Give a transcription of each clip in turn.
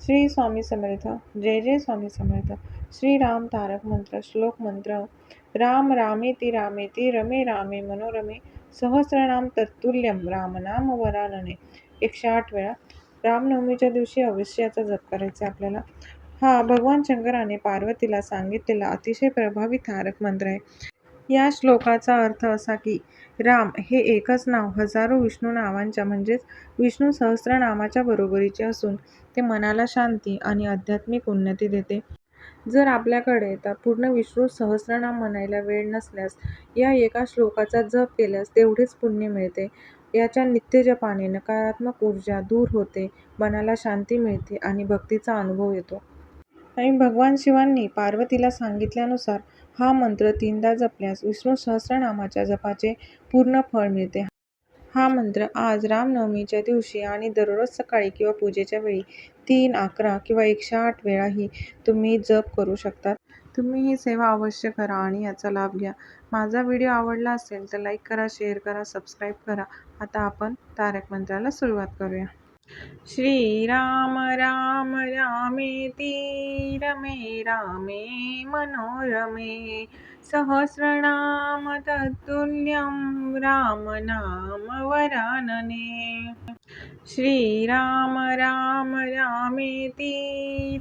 श्री स्वामी समर्थ. जय जय स्वामी समर्थ. श्रीराम तारक मंत्र. श्लोक मंत्र. राम रामेति रामेति रमे रामे मनोरमे सहस्रनाम तत्तुल्यम रामनाम वरानने. 108 वेळा रामनवमीच्या दिवशी अवश्य याचा जप करायचा आपल्याला. हा भगवान शंकराने पार्वतीला सांगितलेला अतिशय प्रभावी तारक मंत्र आहे. या श्लोकाचा अर्थ असा की राम हे एकच नाव हजारो विष्णू नावांच्या म्हणजेच विष्णू सहस्त्रनामाच्या बरोबरीचे असून ते मनाला शांती आणि आध्यात्मिक उन्नती देते. जर आपल्याकडे पूर्ण विष्णू सहस्त्रनाम म्हणायला वेळ नसल्यास या एका श्लोकाचा जप केल्यास तेवढेच पुण्य मिळते. याच्या नित्यजपाने नकारात्मक ऊर्जा दूर होते, मनाला शांती मिळते आणि भक्तीचा अनुभव येतो. आणि भगवान शिवांनी पार्वतीला सांगितल्यानुसार हा मंत्र 3दा जपल्यास विष्णू सहस्त्रनामाच्या जपाचे पूर्ण फळ मिळते. हा मंत्र आज रामनवमीच्या दिवशी आणि दररोज सकाळी किंवा पूजेच्या वेळी 3, 11 किंवा 108 वेळाही तुम्ही जप करू शकता. तुम्ही ही सेवा अवश्य करा आणि याचा लाभ घ्या. माझा व्हिडिओ आवडला असेल तर लाईक करा, शेअर करा, सबस्क्राईब करा. आता आपण तारक मंत्राला सुरुवात करूया. श्रीराम राम रामेति रमे रामे मनोरमे सहस्रनाम तत्तुल्यं रामनाम वरानने. श्रीराम राम रामेति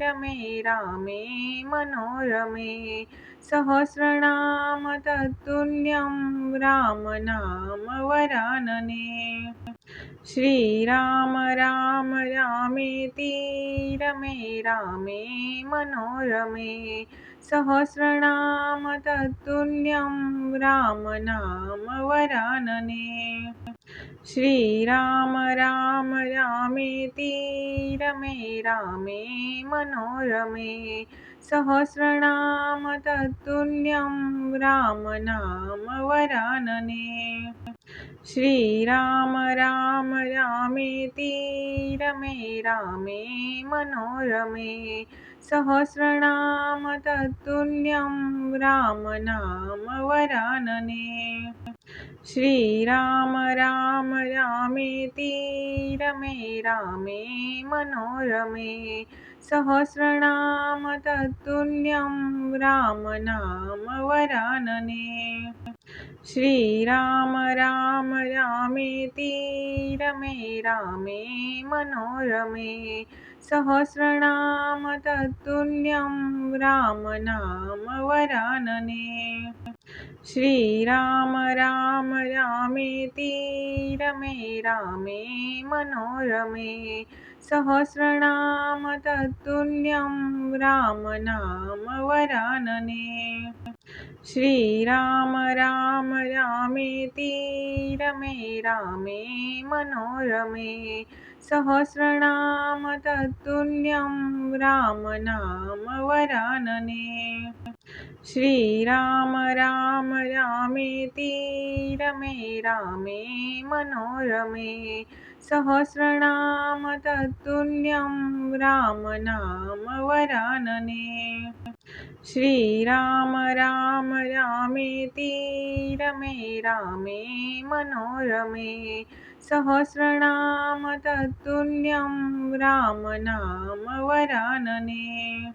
रमे रामे मनोरमे सहस्रनाम तत्तुल्यं रामनाम वरानने. श्रीराम राम रामेति रमे रामे मनोरमे सहस्रनाम तत्तुल्यं रामनाम वरानने. श्रीराम राम रामेति रमे रामे मनोरमे सहस्रनाम तत्तुल्यं रामनाम वरानने. श्रीराम राम रामेति रमे रामे मनोरमे सहस्रनाम तत्तुल्यं रामनाम वरानने. श्रीराम राम रामेति रमे रामे मनोरमे सहस्रनाम तत्तुल्यं रामनाम वरानने. श्रीराम राम रामेति रमे रामे मनोरमे सहस्रनाम तत्तुल्यं रामनाम वरानने. श्रीराम राम रामेति रमे रामे मनोरमे सहस्रनाम तत्तुल्यं रामनाम वरानने. श्रीराम राम रामेति रमे रामे मनोरमे सहस्रनाम तत्तुल्यं रामनाम वरानने. श्रीराम राम रामेति रमे रामे मनोरमे सहस्रनाम तत्तुल्यं रामनाम वरानने. श्रीराम राम रामेति रमे रामे मनोरमे सहस्रनाम तत्तुल्यं रामनाम वरानने.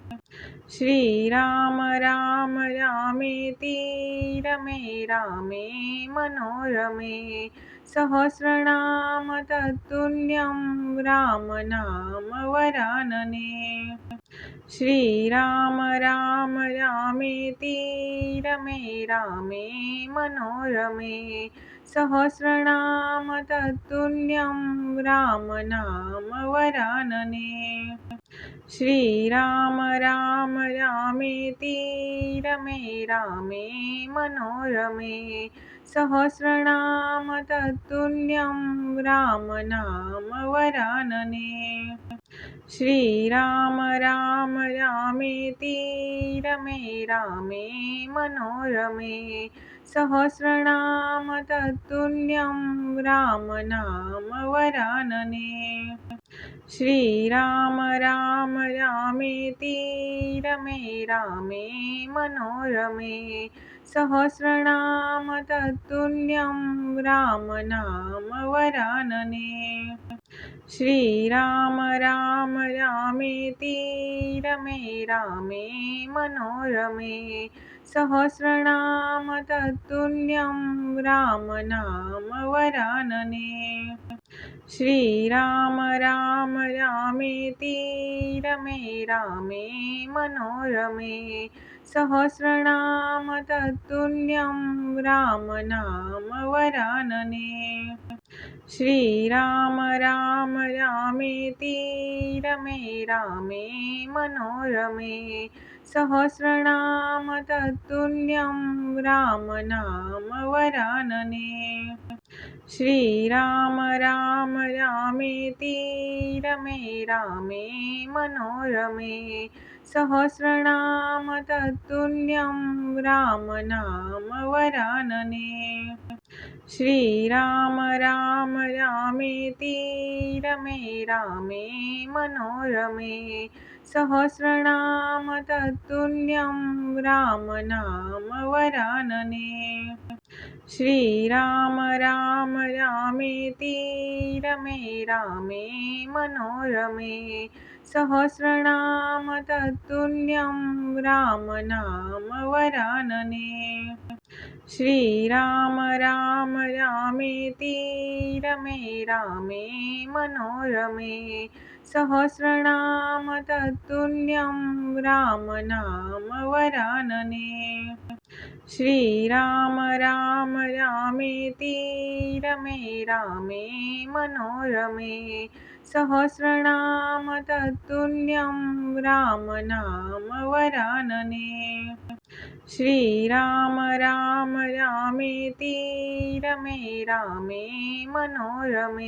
श्रीराम राम रामेति रमे रामे मनोरमे सहस्रनाम तत्तुल्यं रामनाम वरानने. श्रीराम राम रामेति रमे रामे मनोरमे सहस्रनाम तत्तुल्यं रामनाम वरानने. श्रीराम राम रामेति रमे रामे मनोरमे सहस्रनाम तत्तुल्यं रामनाम वरानने. श्रीराम राम रामेति रमे रामे मनोरमे सहस्रनाम तत्तुल्यं रामनाम वरानने. श्रीराम राम रामेति रमे रामे मनोरमे सहस्रनाम तत्तुल्यं रामनाम वरानने. श्रीराम राम रामेति रमे रामे मनोरमे सहस्रनाम तत्तुल्यं राम नाम वरानने श्रीराम राम रामेति रमे रामे मनोरमे सहस्रनाम तत्तुल्यं राम नाम वरानने श्रीराम राम रामेति रमे रामे मनोरमे सहस्रनाम तत्तुल्यं राम नाम वरानने श्रीराम राम रामेति रमे रामे मनोरमे सहस्रनाम तत्तुल्यं राम नाम वरानने श्रीराम राम रामेति रमे रामे मनोरमे सहस्रनाम तत्तुल्यं राम नाम वरानने श्रीराम राम रामेति रमे रामे मनोरमे सहस्रनाम तत्तुल्यं राम नाम वरानने श्रीराम राम रामेति रमे रामे मनोरमे सहस्रनाम तत्तुल्यं राम नाम वरानने श्रीराम राम रामेति रमे रामे मनोरमे सहस्रनाम तत्तुल्यं राम नाम वरानने श्रीराम राम रामेति रमे रामे मनोरमे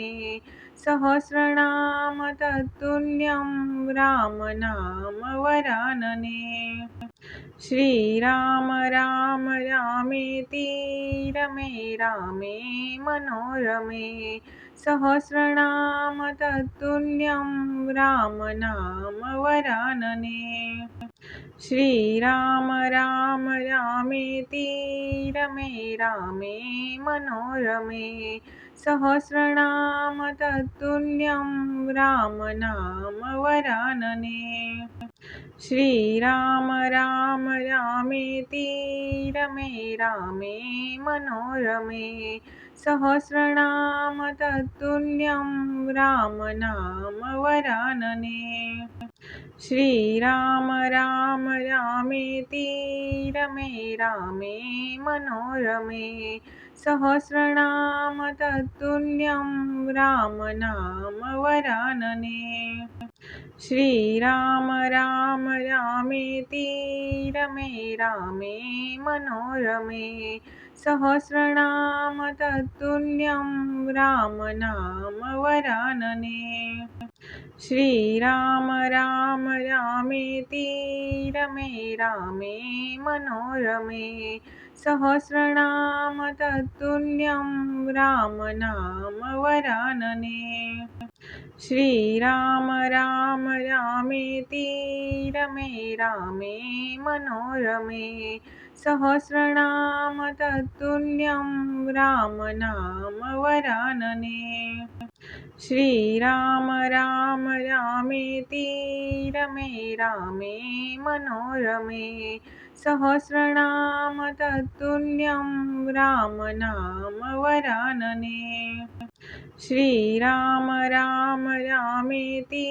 सहस्रनाम तत्तुल्यं राम नाम वरानने श्रीराम राम रामेति रमे रामे मनोरमे सहस्रनाम तत्तुल्यं राम नाम वरानने श्रीराम राम रामेति रमे रामे मनोरमे सहस्रनाम तत्तुल्यं राम नाम वरानने श्रीराम राम रामेति रमे रामे मनोरमे सहस्रनाम तत्तुल्यं राम नाम वरानने श्रीराम राम रामेति रमे रामे मनोरमे सहस्रनाम तत्तुल्यं राम नाम वरानने श्रीराम राम रामेति रमे रामे मनोरमे सहस्रनाम तत्तुल्यं राम नाम वरानने श्रीराम राम रामेति रमे रामे मनोरमे सहस्रनाम तत्तुल्यं राम नाम वरानने श्रीराम राम रामेति रमे रामे मनोरमे सहस्रनाम तत्तुल्यं राम नाम वरानने श्रीराम राम रामेति रमे रामे मनोरमे सहस्रनाम तत्तुल्यं राम नाम वरानने श्रीराम राम रामेति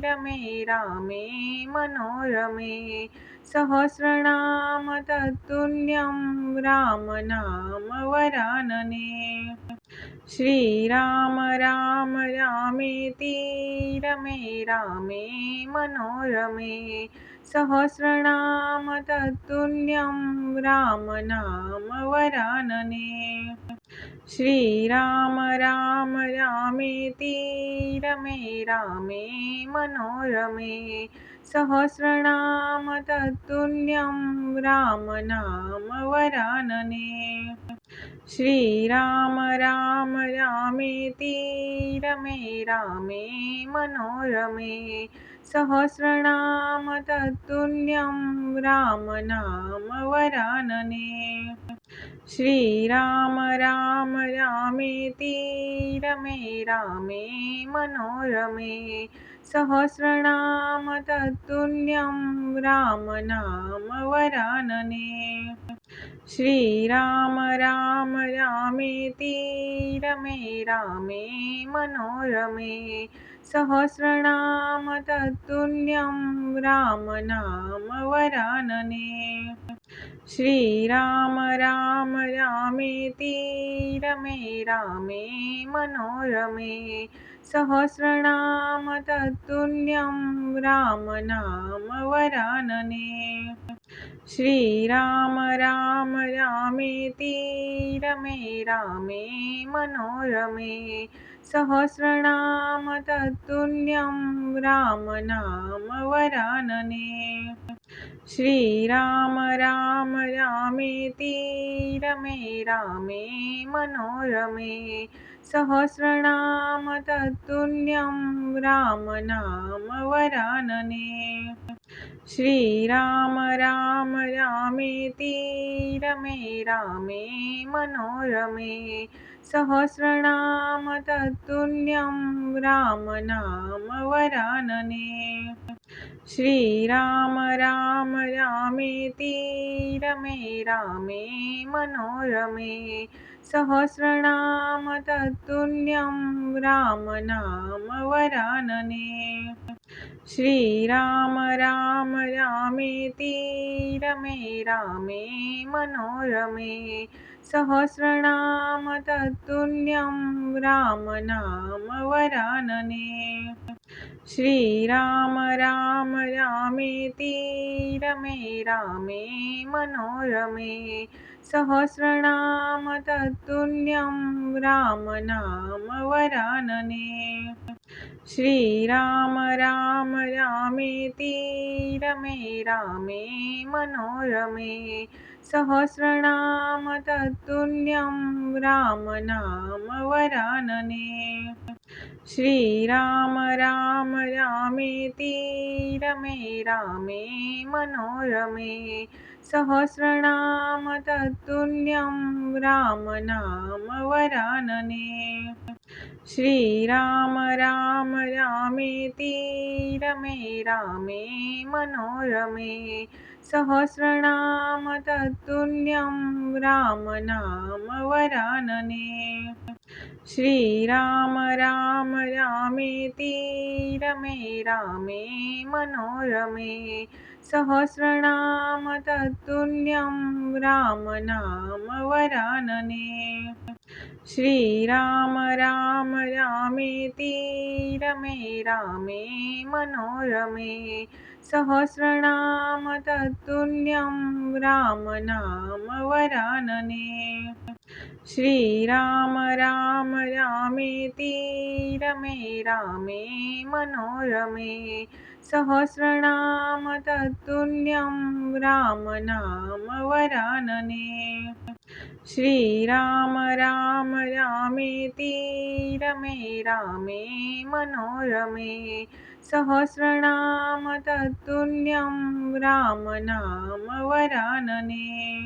रमे रामे मनोरमे सहस्रनाम तत्तुल्यं राम नाम वरानने श्रीराम राम रामेति रमे रामे मनोरमे सहस्रनाम तत्तुल्यं राम नाम वरानने श्रीराम राम रामेति रमे रामे मनोरमे सहस्रनाम तत्तुल्यं राम नाम वरानने श्रीराम राम रामेति रमे रामे मनोरमे सहस्रनाम तत्तुल्यं रामनाम वरानने। श्रीराम राम रामेति रमे रामे मनोरमे। सहस्रनाम तत्तुल्यं रामनाम वरानने। श्रीराम राम रामेति रमे रामे मनोरमे। सहस्रनाम तत्तुल्यं रामनाम वरानने। श्रीराम राम रामेति रमे रामे मनोरमे। सहस्रनाम तत्तुल्यं रामनाम वरानने। श्रीराम राम रामेति रमे रामे मनोरमे। सहस्रनाम तत्तुल्यं रामनाम वरानने। श्रीराम राम रामेति रमे रामे मनोरमे। सहस्रनाम तत्तुल्यं रामनाम वरानने। श्रीराम राम रामेति रमे रामे मनोरमे। सहस्रनाम तत्तुल्यं रामनाम वरानने। श्रीराम राम रामेति रमे रामे मनोरमे। सहस्रनाम तत्तुल्यं रामनाम वरानने। श्रीराम राम रामेति रमे रामे मनोरमे। सहस्रनाम तत्तुल्यं रामनाम वरानने। श्रीराम राम रामेति रमे रामे मनोरमे। सहस्रनाम तत्तुल्यं रामनाम वरानने। श्रीराम राम रामेति रमे रामे मनोरमे। सहस्रनाम तत्तुल्यं रामनाम वरानने। श्रीराम राम रामेति रमे रामे मनोरमे। सहस्रनाम तत्तुल्यं रामनाम वरानने। श्रीराम राम रामेति रमे रामे मनोरमे। सहस्रनाम तत्तुल्यं रामनाम वरानने। श्रीराम राम रामेति रमे रामे मनोरमे। सहस्रनाम तत्तुल्यं रामनाम वरानने। श्रीराम राम रामेति रमे रामे मनोरमे। सहस्रनाम तत्तुल्यं रामनाम वरानने। श्रीराम राम रामेति रमे रामे मनोरमे। सहस्रनाम तत्तुल्यं रामनाम वरानने। श्रीराम राम रामेति रमे रामे मनोरमे। सहस्रनाम तत्तुल्यं रामनाम वरानने।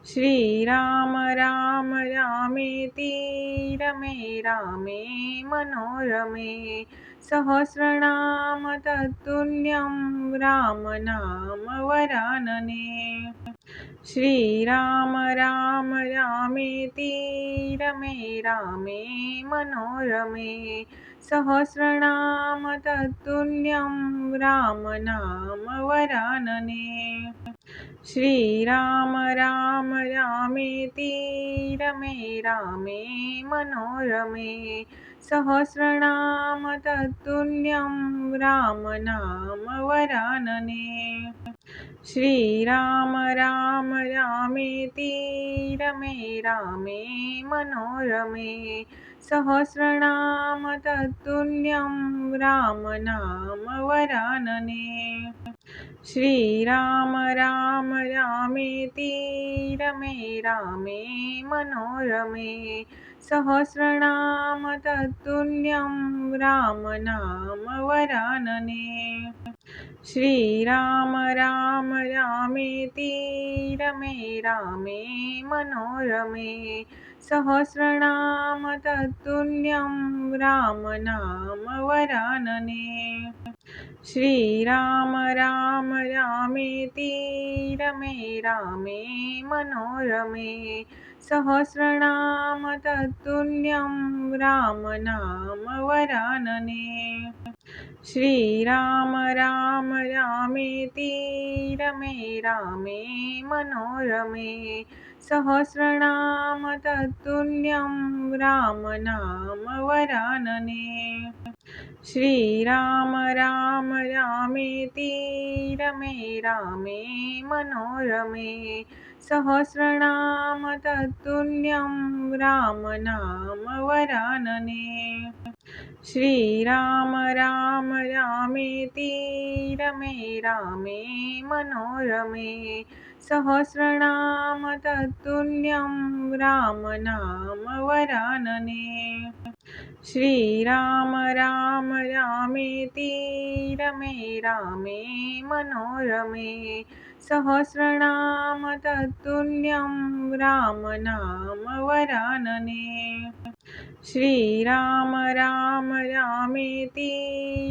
श्रीराम राम रामेति रमे रामे मनोरमे। सहस्रनाम तत्तुल्यं रामनाम वरानने। श्रीराम राम रामेति रमे रामे मनोरमे। सहस्रनाम तत्तुल्यं रामनाम वरानने। श्रीराम राम रामेति रमे रामे मनोरमे। सहस्रनाम तत्तुल्यं रामनाम वरानने। श्रीराम राम रामेति रमे रामे मनोरमे। सहस्रनाम तत्तुल्यं रामनाम वरानने। श्रीराम राम रामेति रमे रामे मनोरमे सहस्रनाम तत्तुल्यं रामनाम वरानने श्रीराम राम रामेति रमे रामे मनोरमे सहस्रनाम तत्तुल्यं रामनाम वरानने श्रीराम राम रामेति रमे रामे मनोरमे सहस्रनाम तत्तुल्यं रामनाम वरानने श्रीराम राम रामेति रमे रामे मनोरमे सहस्रनाम तत्तुल्यं रामनाम वरानने श्रीराम राम रामेति रमे रामे मनोरमे सहस्रनाम तत्तुल्यं रामनाम वरानने श्रीराम राम रामेति रमे रामे मनोरमे सहस्रनाम तत्तुल्यं रामनाम वरानने श्रीराम राम रामेति रमे रामे मनोरमे सहस्रनाम तत्तुल्यं रामनाम वरानने श्रीराम राम रामेति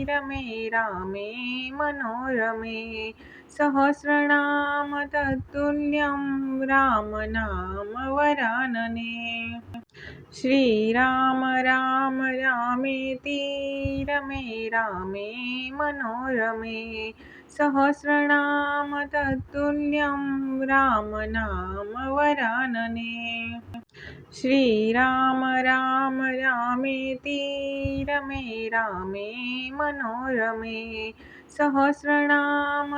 रमे रामे मनोरमे सहस्रनाम तत्तुल्यं रामनाम वरानने श्रीराम राम रामेति रमे रामे मनोरमे सहस्रनाम तत्तुल्यं रामनाम वरानने श्रीराम राम रामेति रमे रामे मनोरमे सहस्रनाम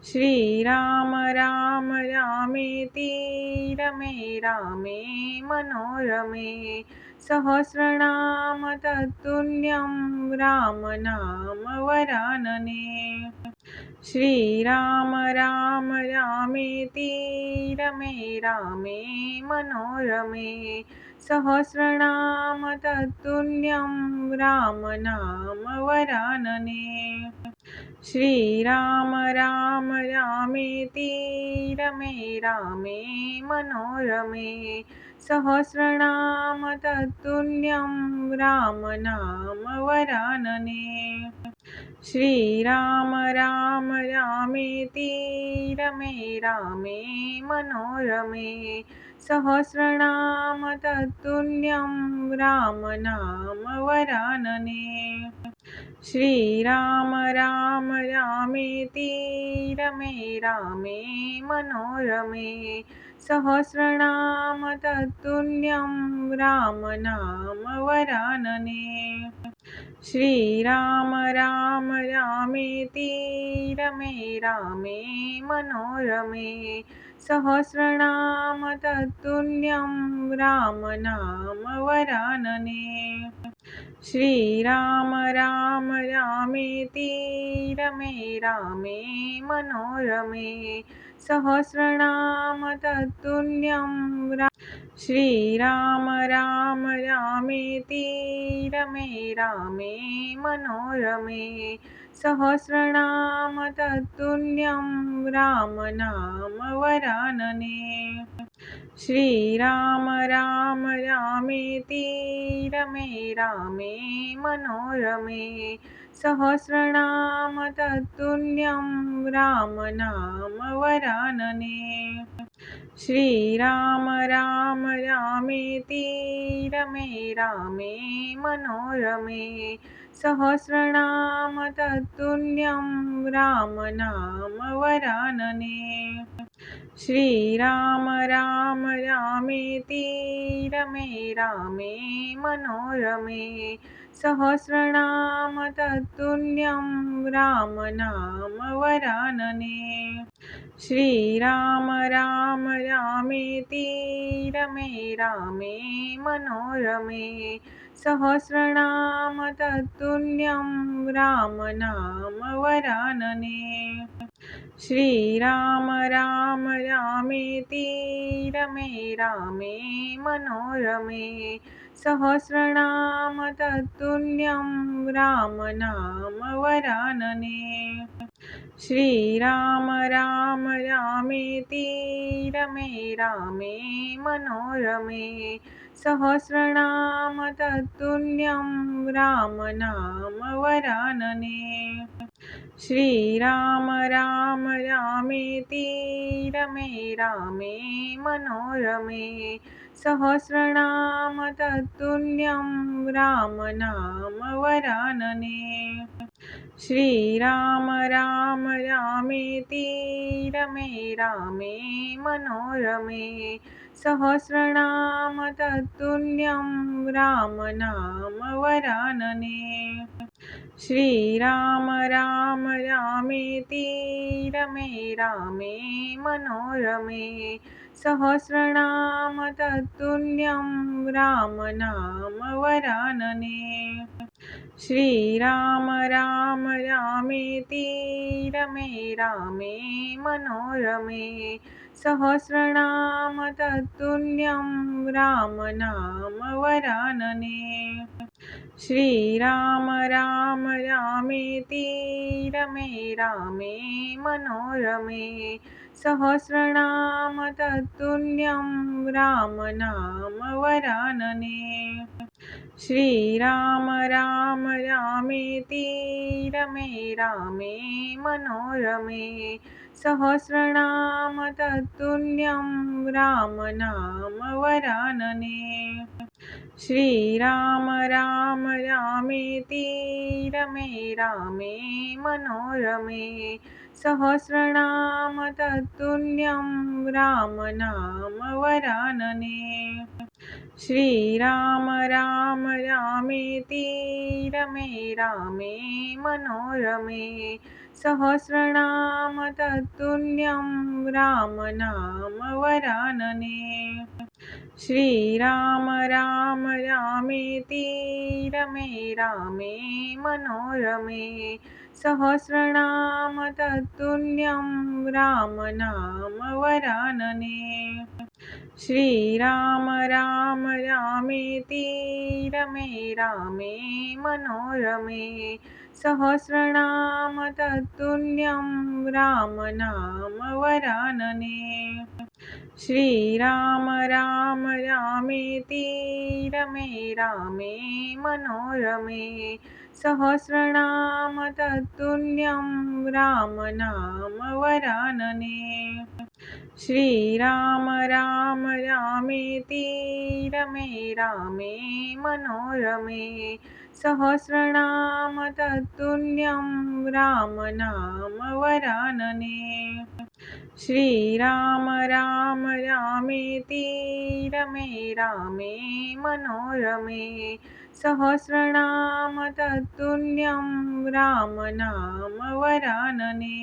श्रीराम राम रामेति रमे रामे मनोरमे सहस्रनाम तत्तुल्यं रामनाम वरानने श्रीराम राम रामेति रमे रामे मनोरमे सहस्रनाम तत्तुल्यं रामनाम वरानने श्रीराम राम रामेति रमे रामे मनोरमे सहस्रनाम तत्तुल्यं रामनाम वरानने श्रीराम राम रामेति रमे रामे मनोरमे सहस्रनाम तत्तुल्यं रामनाम वरानने श्रीराम राम रामेति रमे रामे मनोरमे सहस्रनाम तत्तुल्यं रामनाम वरानने श्रीराम राम रामेति रमे रामे मनोरमे सहस्रनाम तत्तुल्यं रामनाम वरानने श्रीराम राम रामेति रमे रामे मनोरमे सहस्रनाम तत्तुल्यं श्रीराम राम रामेति रमे रामे मनोरमे सहस्रनाम तत्तुल्यं रामनाम वरानने श्रीराम राम रामेति रमे रामे मनोरमे सहस्रनाम तत्तुल्यं रामनाम वरानने श्रीराम राम रामेति रमे रामे मनोरमे सहस्रनाम तत्तुल्यं रामनाम वरानने श्रीराम राम रामेति रमे रामे मनोरमे सहस्रनाम तत्तुल्यं रामनाम वरानने श्रीराम राम रामेति रमे रामे मनोरमे सहस्रनाम तत्तुल्यं रामनाम वरानने श्रीराम राम रामेति रमे रामे मनोरमे सहस्रनाम तत्तुल्यं राम नाम वरानने श्रीराम राम रामेति रमे रामे मनोरमे सहस्रनाम तत्तुल्यं राम नाम वरानने श्रीराम राम रामेति रमे रामे मनोरमे सहस्रनाम तत्तुल्यं राम नाम वरानने श्रीराम राम रामेति रमे रामे मनोरमे सहस्रनाम तत्तुल्यं राम नाम वरानने श्रीराम राम रामेति रमे रामे मनोरमे सहस्रनाम तत्तुल्यं राम नाम वरानने श्रीराम राम रामेति रमे रामे मनोरमे सहस्रनाम तत्तुल्यं राम नाम वरानने श्रीराम राम रामेति रमे रामे मनोरमे सहस्रनाम तत्तुल्यं राम नाम वरानने श्रीराम राम रामेति रमे रामे मनोरमे सहस्रनाम तत्तुल्यं राम नाम वरानने श्रीराम राम रामेति रमे रामे मनोरमे सहस्रनाम तत्तुल्यं राम नाम वरानने श्रीराम राम रामेति रमे रामे मनोरमे सहस्रनाम तत्तुल्यं राम नाम वरानने श्रीराम राम रामेति रमे रामे मनोरमे सहस्रनाम तत्तुल्यं राम नाम वरानने श्रीराम राम रामेति रमे रामे मनोरमे सहस्रनाम तत्तुल्यं राम नाम वरानने श्रीराम राम रामेति रमे रामे मनोरमे सहस्रनाम तत्तुल्यं राम नाम वरानने श्रीराम राम रामेति रमे रामे मनोरमे सहस्रनाम तत्तुल्यं राम नाम वरानने श्रीराम राम रामेति रमे रामे मनोरमे सहस्रनाम तत्तुल्यं राम नाम वरानने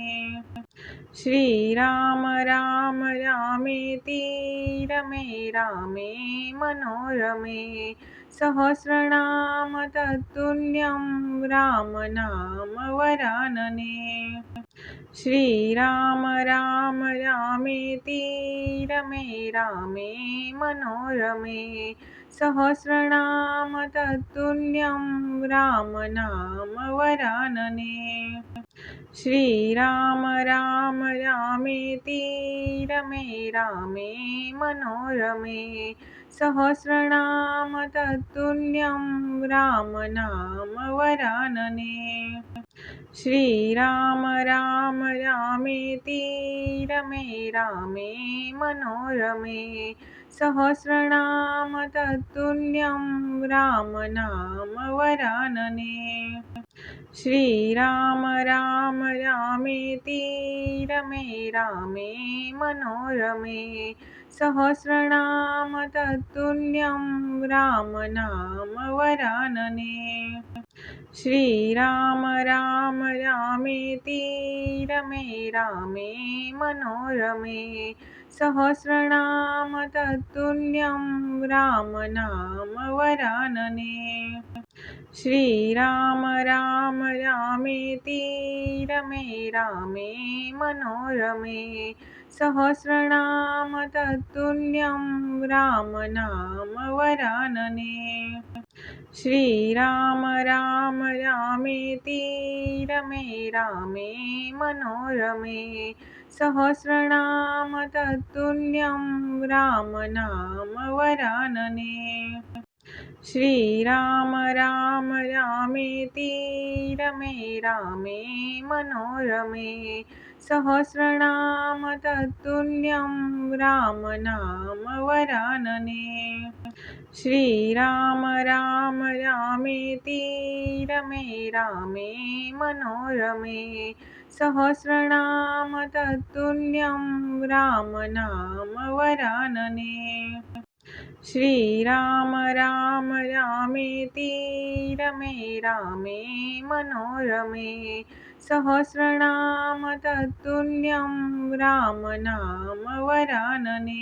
श्रीराम राम रामेति रमे रामे मनोरमे सहस्रनाम तत्तुल्यं राम नाम वरानने श्रीराम राम रामेति रमे रामे मनोरमे सहस्रनाम तत्तुल्यं राम नाम वरानने श्रीराम राम रामेति रमे रामे मनोरमे सहस्रनाम तत्तुल्यं राम नाम वरानने श्रीराम राम रामेति रमे रामे मनोरमे सहस्रनाम तत्तुल्यं राम नाम वरानने श्रीराम राम रामेति रमे रामे मनोरमे सहस्रनाम तत्तुल्यं राम नाम वरानने श्रीराम राम रामेति रमे रामे मनोरमे सहस्रनाम तत्तुल्यं राम नाम वरानने श्रीराम राम रामेति रमे रामे मनोरमे सहस्रनाम तत्तुल्यं राम नाम वरानने श्रीराम राम रामेति रमे रामे मनोरमे सहस्रनाम तत्तुल्यं राम नाम वरानने श्रीराम राम रामेति रमे रामे मनोरमे सहस्रनाम तत्तुल्यं राम नाम वरानने श्रीराम राम रामेति रमे रामे मनोरमे सहस्रनाम तत्तुल्यं राम नाम वरानने श्रीराम राम रामेति रमे रामे मनोरमे सहस्रनाम तत्तुल्यं राम नाम वरानने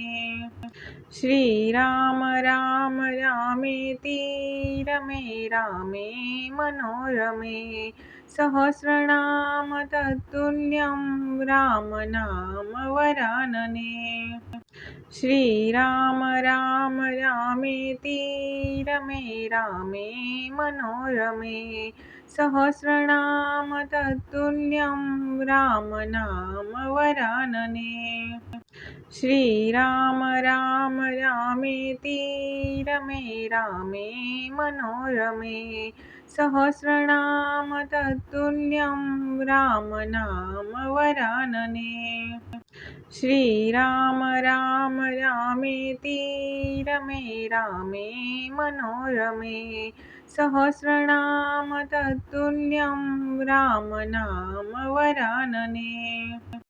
श्रीराम राम रामेति रमे रामे मनोरमे सहस्रनाम तत्तुल्यं राम नाम वरानने श्रीराम राम रामेति रमे रामे मनोरमे सहस्रनाम तत्तुल्यं राम नाम वरानने श्रीराम राम रामेति रमे रामे मनोरमे सहस्रनाम तत्तुल्यं राम नाम वरानने श्रीराम राम रामेति रमे रामे मनोरमे सहस्रनाम तत्तुल्यं राम नाम वरानने